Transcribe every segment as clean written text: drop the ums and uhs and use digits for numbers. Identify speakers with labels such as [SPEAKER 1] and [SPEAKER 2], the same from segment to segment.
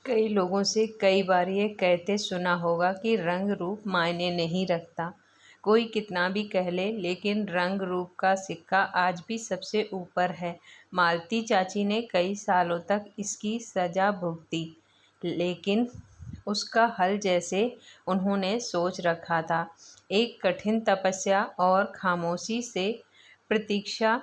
[SPEAKER 1] कई लोगों से कई बार ये कहते सुना होगा कि रंग रूप मायने नहीं रखता। कोई कितना भी कह ले, लेकिन रंग रूप का सिक्का आज भी सबसे ऊपर है। मालती चाची ने कई सालों तक इसकी सजा भुगती, लेकिन उसका हल जैसे उन्होंने सोच रखा था, एक कठिन तपस्या और खामोशी से प्रतीक्षा।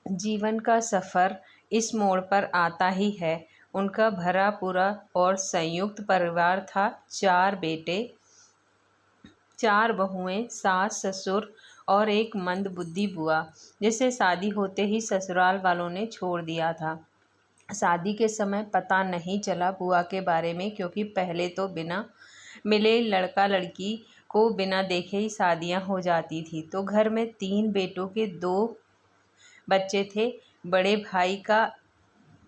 [SPEAKER 1] जीवन का सफ़र इस मोड़ पर आता ही है। उनका भरा पूरा और संयुक्त परिवार था, 4 बेटे, 4 बहुएं, सास ससुर और एक मंदबुद्धि बुआ, जिसे शादी होते ही ससुराल वालों ने छोड़ दिया था। शादी के समय पता नहीं चला बुआ के बारे में, क्योंकि पहले तो बिना मिले लड़का लड़की को बिना देखे ही शादियां हो जाती थी। तो घर में 3 बेटों के 2 बच्चे थे। बड़े भाई का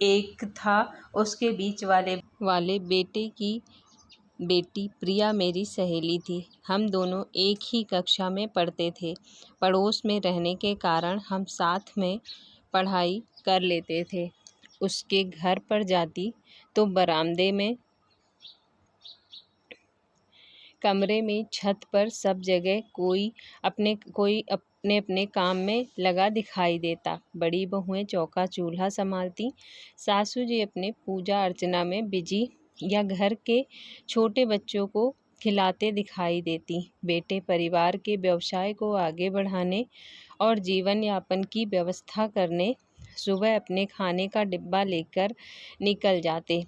[SPEAKER 1] एक था, उसके बीच वाले बेटे की बेटी प्रिया मेरी सहेली थी। हम दोनों एक ही कक्षा में पढ़ते थे। पड़ोस में रहने के कारण हम साथ में पढ़ाई कर लेते थे। उसके घर पर जाती तो बरामदे में, कमरे में, छत पर, सब जगह कोई अपने काम में लगा दिखाई देता। बड़ी बहुएं चौका चूल्हा संभालती, सासू जी अपने पूजा अर्चना में बिजी या घर के छोटे बच्चों को खिलाते दिखाई देती। बेटे परिवार के व्यवसाय को आगे बढ़ाने और जीवन यापन की व्यवस्था करने सुबह अपने खाने का डिब्बा लेकर निकल जाते।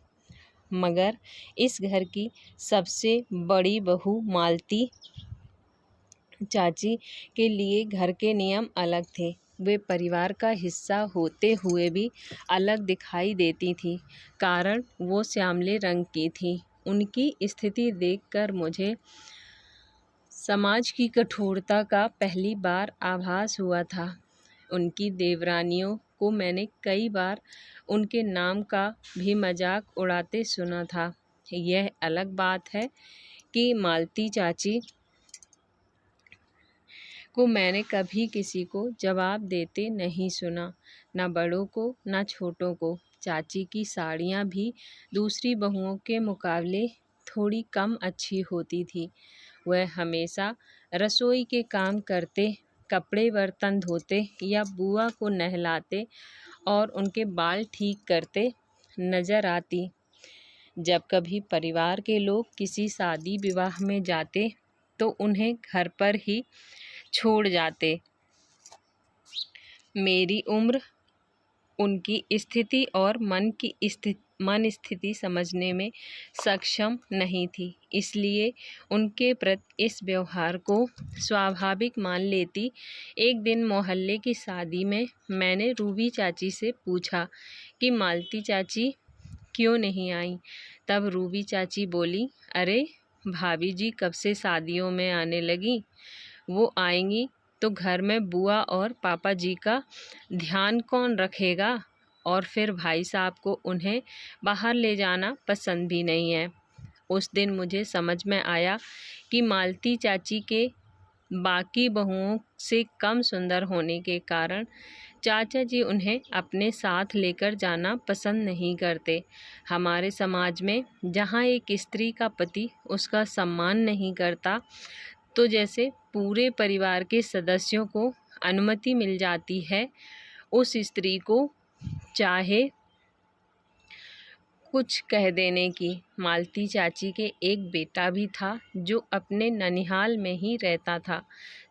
[SPEAKER 1] मगर इस घर की सबसे बड़ी बहू मालती चाची के लिए घर के नियम अलग थे। वे परिवार का हिस्सा होते हुए भी अलग दिखाई देती थी। कारण वो श्यामले रंग की थी। उनकी स्थिति देखकर मुझे समाज की कठोरता का पहली बार आभास हुआ था। उनकी देवरानियों को मैंने कई बार उनके नाम का भी मजाक उड़ाते सुना था। यह अलग बात है कि मालती चाची को मैंने कभी किसी को जवाब देते नहीं सुना, न बड़ों को न छोटों को। चाची की साड़ियाँ भी दूसरी बहुओं के मुकाबले थोड़ी कम अच्छी होती थी। वह हमेशा रसोई के काम करते, कपड़े बर्तन धोते या बुआ को नहलाते और उनके बाल ठीक करते नजर आती। जब कभी परिवार के लोग किसी शादी विवाह में जाते तो उन्हें घर पर ही छोड़ जाते। मेरी उम्र उनकी स्थिति और मन स्थिति समझने में सक्षम नहीं थी, इसलिए उनके प्रति इस व्यवहार को स्वाभाविक मान लेती। एक दिन मोहल्ले की शादी में मैंने रूबी चाची से पूछा कि मालती चाची क्यों नहीं आई। तब रूबी चाची बोली, अरे भाभी जी कब से शादियों में आने लगी, वो आएंगी तो घर में बुआ और पापा जी का ध्यान कौन रखेगा, और फिर भाई साहब को उन्हें बाहर ले जाना पसंद भी नहीं है। उस दिन मुझे समझ में आया कि मालती चाची के बाकी बहुओं से कम सुंदर होने के कारण चाचा जी उन्हें अपने साथ लेकर जाना पसंद नहीं करते। हमारे समाज में जहाँ एक स्त्री का पति उसका सम्मान नहीं करता, तो जैसे पूरे परिवार के सदस्यों को अनुमति मिल जाती है उस स्त्री को चाहे कुछ कह देने की। मालती चाची के एक बेटा भी था जो अपने ननिहाल में ही रहता था।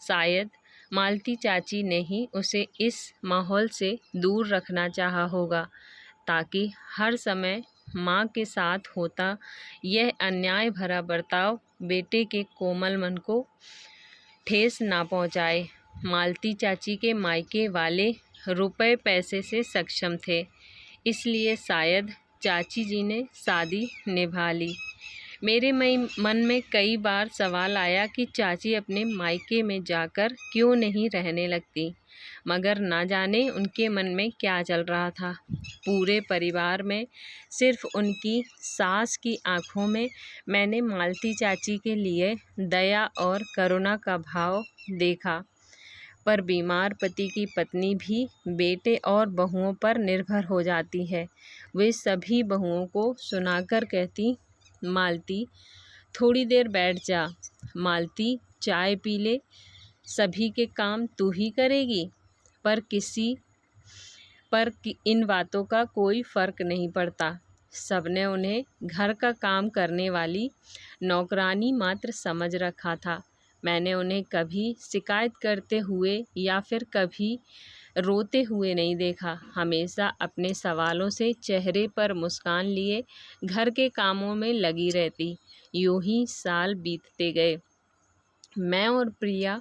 [SPEAKER 1] शायद मालती चाची ने ही उसे इस माहौल से दूर रखना चाहा होगा, ताकि हर समय माँ के साथ होता यह अन्याय भरा बर्ताव बेटे के कोमल मन को ठेस ना पहुँचाए। मालती चाची के मायके वाले रुपए पैसे से सक्षम थे, इसलिए शायद चाची जी ने शादी निभा ली। मेरे मन में कई बार सवाल आया कि चाची अपने मायके में जाकर क्यों नहीं रहने लगती, मगर ना जाने उनके मन में क्या चल रहा था। पूरे परिवार में सिर्फ उनकी सास की आंखों में मैंने मालती चाची के लिए दया और करुणा का भाव देखा। पर बीमार पति की पत्नी भी बेटे और बहुओं पर निर्भर हो जाती है। वे सभी बहुओं को सुनाकर कहती, मालती थोड़ी देर बैठ जा, मालती चाय पी ले, सभी के काम तू ही करेगी। पर इन बातों का कोई फ़र्क नहीं पड़ता। सबने उन्हें घर का काम करने वाली नौकरानी मात्र समझ रखा था। मैंने उन्हें कभी शिकायत करते हुए या फिर कभी रोते हुए नहीं देखा। हमेशा अपने सवालों से चेहरे पर मुस्कान लिए घर के कामों में लगी रहती। यूं ही साल बीतते गए। मैं और प्रिया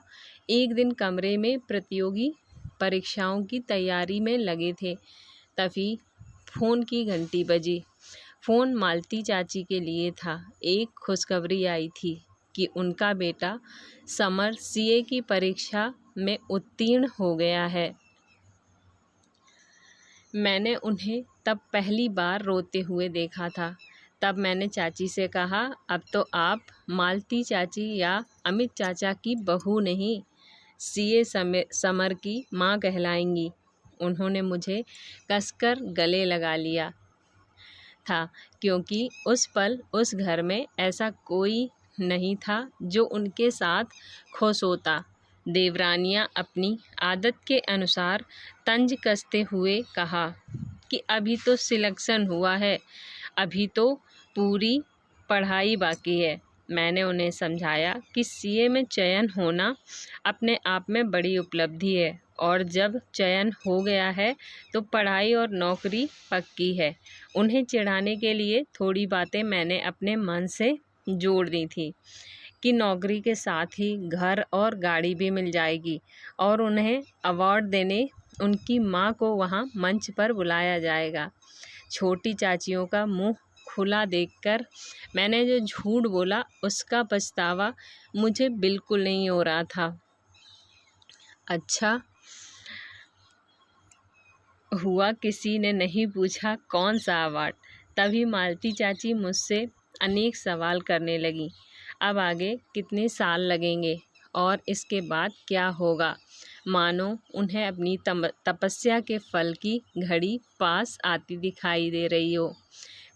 [SPEAKER 1] एक दिन कमरे में प्रतियोगी परीक्षाओं की तैयारी में लगे थे। तभी फ़ोन की घंटी बजी। फ़ोन मालती चाची के लिए था। एक खुशखबरी आई थी कि उनका बेटा समर सीए की परीक्षा में उत्तीर्ण हो गया है। मैंने उन्हें तब पहली बार रोते हुए देखा था। तब मैंने चाची से कहा, अब तो आप मालती चाची या अमित चाचा की बहू नहीं, सीए समर की माँ कहलाएंगी। उन्होंने मुझे कसकर गले लगा लिया था, क्योंकि उस पल उस घर में ऐसा कोई नहीं था जो उनके साथ खुश होता। देवरानियाँ अपनी आदत के अनुसार तंज कसते हुए कहा कि अभी तो सिलेक्शन हुआ है, अभी तो पूरी पढ़ाई बाकी है। मैंने उन्हें समझाया कि सीए में चयन होना अपने आप में बड़ी उपलब्धि है, और जब चयन हो गया है तो पढ़ाई और नौकरी पक्की है। उन्हें चिढ़ाने के लिए थोड़ी बातें मैंने अपने मन से जोड़ दी थी कि नौकरी के साथ ही घर और गाड़ी भी मिल जाएगी, और उन्हें अवार्ड देने उनकी माँ को वहाँ मंच पर बुलाया जाएगा। छोटी चाचियों का मुंह खुला देखकर मैंने जो झूठ बोला उसका पछतावा मुझे बिल्कुल नहीं हो रहा था। अच्छा हुआ किसी ने नहीं पूछा कौन सा अवार्ड। तभी मालती चाची मुझसे अनेक सवाल करने लगी। अब आगे कितने साल लगेंगे और इसके बाद क्या होगा, मानो उन्हें अपनी तपस्या के फल की घड़ी पास आती दिखाई दे रही हो।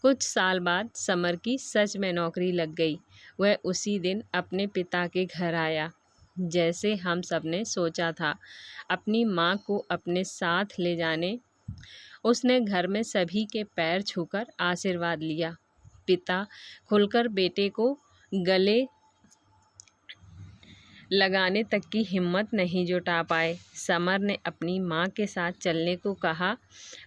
[SPEAKER 1] कुछ साल बाद समर की सच में नौकरी लग गई। वह उसी दिन अपने पिता के घर आया, जैसे हम सब ने सोचा था, अपनी माँ को अपने साथ ले जाने। उसने घर में सभी के पैर छूकर आशीर्वाद लिया। पिता खुलकर बेटे को गले लगाने तक की हिम्मत नहीं जुटा पाए। समर ने अपनी माँ के साथ चलने को कहा,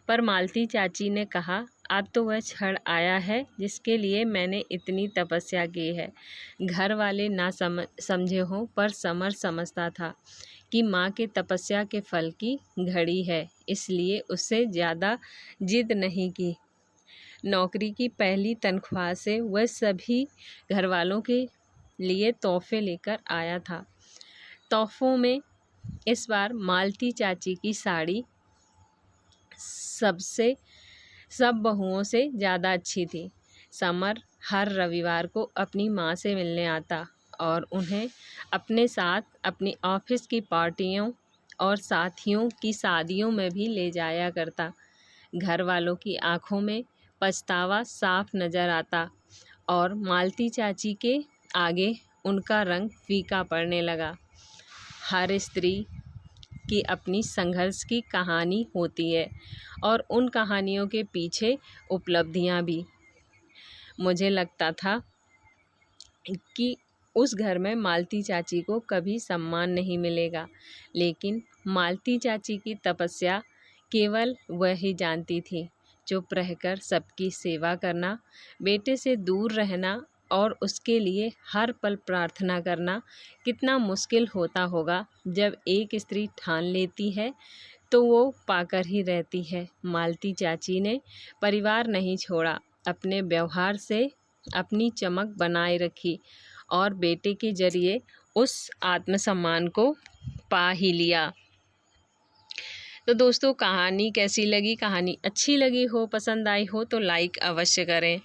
[SPEAKER 1] पर मालती चाची ने कहा, अब तो वह क्षण आया है जिसके लिए मैंने इतनी तपस्या की है। घर वाले ना समझे हों, पर समर समझता था कि माँ के तपस्या के फल की घड़ी है, इसलिए उससे ज़्यादा जिद नहीं की। नौकरी की पहली तनख्वाह से वह सभी घर वालों के लिए तोहफे लेकर आया था। तोहफों में इस बार मालती चाची की साड़ी सब बहुओं से ज़्यादा अच्छी थी। समर हर रविवार को अपनी माँ से मिलने आता और उन्हें अपने साथ अपनी ऑफिस की पार्टियों और साथियों की शादियों में भी ले जाया करता। घर वालों की आंखों में पछतावा साफ नज़र आता और मालती चाची के आगे उनका रंग फीका पड़ने लगा। हर स्त्री की अपनी संघर्ष की कहानी होती है और उन कहानियों के पीछे उपलब्धियां भी। मुझे लगता था कि उस घर में मालती चाची को कभी सम्मान नहीं मिलेगा, लेकिन मालती चाची की तपस्या केवल वह ही जानती थी। चुप रहकर सबकी सेवा करना, बेटे से दूर रहना और उसके लिए हर पल प्रार्थना करना कितना मुश्किल होता होगा। जब एक स्त्री ठान लेती है तो वो पाकर ही रहती है। मालती चाची ने परिवार नहीं छोड़ा, अपने व्यवहार से अपनी चमक बनाए रखी और बेटे के जरिए उस आत्मसम्मान को पा ही लिया। तो दोस्तों, कहानी कैसी लगी? कहानी अच्छी लगी हो, पसंद आई हो तो लाइक अवश्य करें।